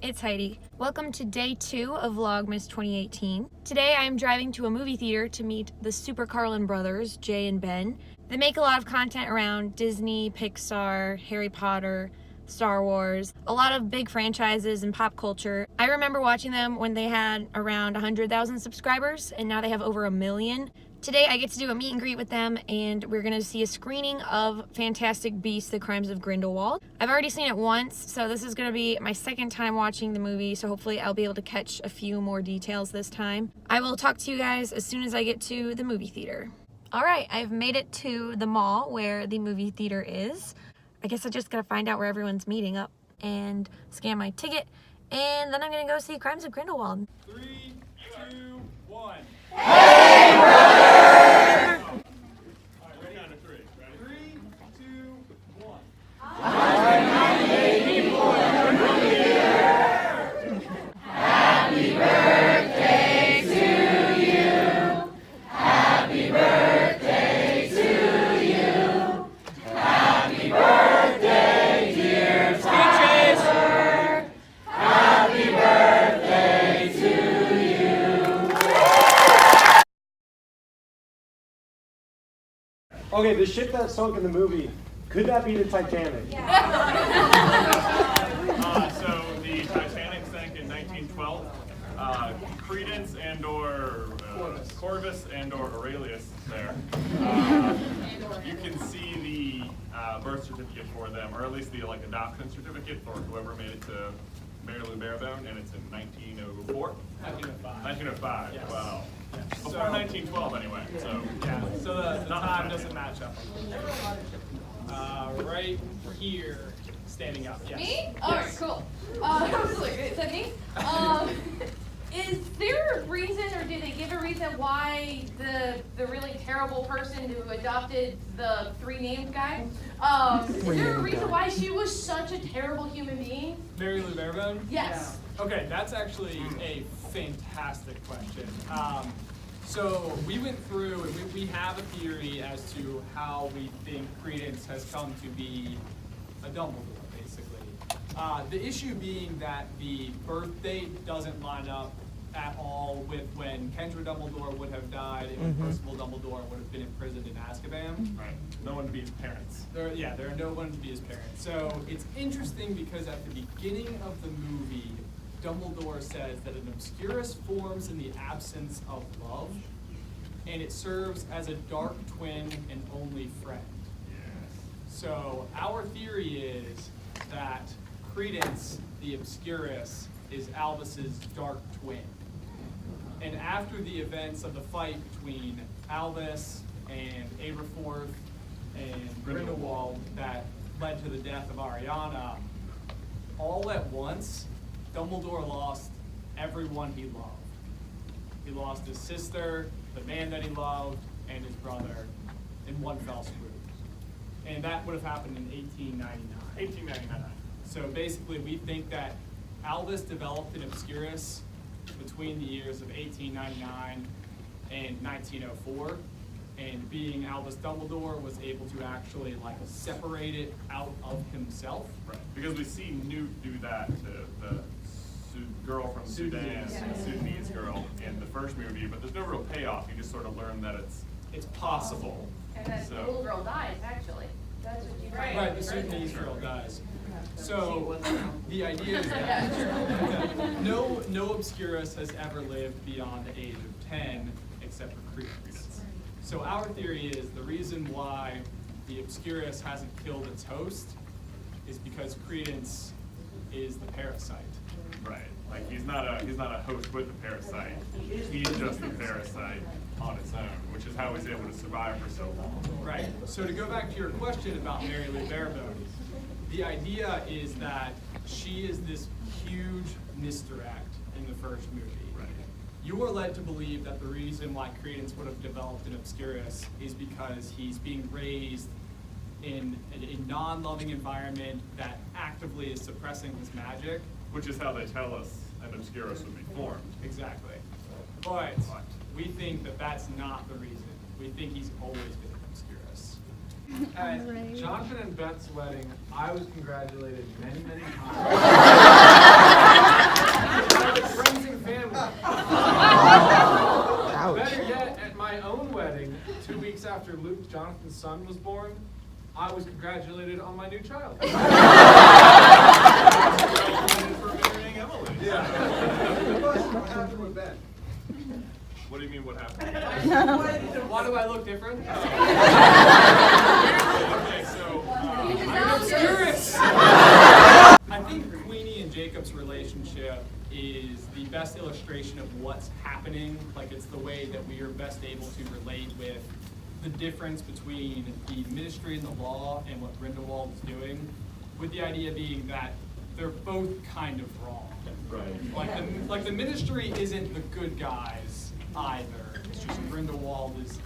it's Heidi. Welcome to day 2 of Vlogmas 2018. Today I am driving to a movie theater to meet the SuperCarlinBrothers, Jay and Ben. They make a lot of content around Disney, Pixar, Harry Potter, Star Wars, a lot of big franchises and pop culture. I remember watching them when they had around 100,000 subscribers, and now they have over 1 million. Today I get to do a meet and greet with them, and we're gonna see a screening of Fantastic Beasts: The Crimes of Grindelwald. I've already seen it once, so this is gonna be my second time watching the movie, so hopefully I'll be able to catch a few more details this time. I will talk to you guys as soon as I get to the movie theater. All right, I've made it to the mall where the movie theater is. I guess I just gotta find out where everyone's meeting up and scan my ticket, and then I'm gonna go see Crimes of Grindelwald. 3, 2, 1. Hey, brother! All right, ready? Count to 3. Ready? 3, 2, 1. Happy birthday to you. Happy birthday to you. Happy birthday, dear Tyler. Happy birthday to you. Okay, the ship that sunk in the movie, could that be the Titanic? So the Titanic sank in 1912. Credence and/or Corvus and/or Aurelius there. You can see the birth certificate for them, or at least the adoption certificate for whoever made it to Mary Lou Barebone, and it's in 1904. 1905. 1905. Yes. Wow. Yeah. Before So- 1912, anyway. So Yeah, so the Not time much. doesn't match up. Right here, standing up, yes. Me? Alright, Yes. cool. I was like, is that me? Is there a reason, or did they give a reason why the really terrible person who adopted the 3 named guy, is there a reason why she was such a terrible human being? Mary Lou Barebone? Yes. Okay, that's actually a fantastic question. So we went through, and we have a theory as to how we think Credence has come to be a Dumbledore, basically. The issue being that the birth date doesn't line up at all with when Kendra Dumbledore would have died and when Percival Dumbledore would have been imprisoned in Azkaban. right, no one to be his parents. There are no one to be his parents. So it's interesting because at the beginning of the movie, Dumbledore says that an obscurus forms in the absence of love, and it serves as a dark twin and only friend. So our theory is that Credence, the obscurus, is Albus's dark twin. And after the events of the fight between Albus and Aberforth and Grindelwald that led to the death of Ariana, all at once, Dumbledore lost everyone he loved. He lost his sister, the man that he loved, and his brother in one fell swoop. And that would have happened in 1899. 1899. So basically, we think that Albus developed an obscurus between the years of 1899 and 1904, and being Albus Dumbledore was able to actually separate it out of himself. Right, because we see Newt do that to the girl from Sudan, the Sudanese girl in the first movie, but there's no real payoff. You just sort of learn that it's possible. And that So- little girl dies, actually. That's what you write. Right, the Sudanese girl dies. So the idea is that no obscurus has ever lived beyond the age of 10 except for Credence. So our theory is the reason why the obscurus hasn't killed its host is because Credence is the parasite. Right, he's not a host with a parasite. He's just a parasite on its own, which is how he's able to survive for so long. Right. So to go back to your question about Mary Lou Barebone, the idea is that she is this huge misdirect in the first movie. Right. You are led to believe that the reason why Credence would have developed an obscurus is because he's being raised in a non-loving environment that actively is suppressing his magic. Which is how they tell us an obscurus would be formed. Exactly. But we think that that's not the reason. We think he's always been an obscurus. At Jonathan and Beth's wedding, I was congratulated many, many times. I was congratulated on my new child. Congratulated for marrying Emily. What happened with Ben? What do you mean, what happened? Why do I look different? Okay, so, I'm obscurus. I think Queenie and Jacob's relationship is the best illustration of what's happening. Like, it's the way that we are best able to relate with the difference between the ministry and the law and what Grindelwald is doing, with the idea being that they're both kind of wrong. right. Like the ministry isn't the good guys either. It's just Grindelwald is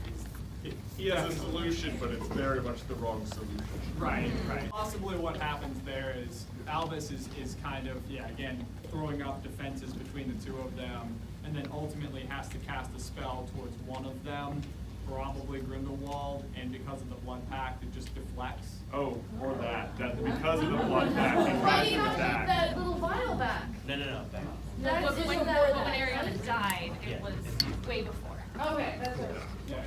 He has a solution, but it's very much the wrong solution. right. Possibly what happens there is Albus is kind of, again, throwing up defenses between the two of them, and then ultimately has to cast a spell towards one of them, probably Grindelwald, and because of the blood pact, it just deflects. Oh, or that because of the blood pact, he Why tries do to you not take attack. that little vial back? No. That's But just when that- Ariana died, it was way before. Okay, that's it. Yeah.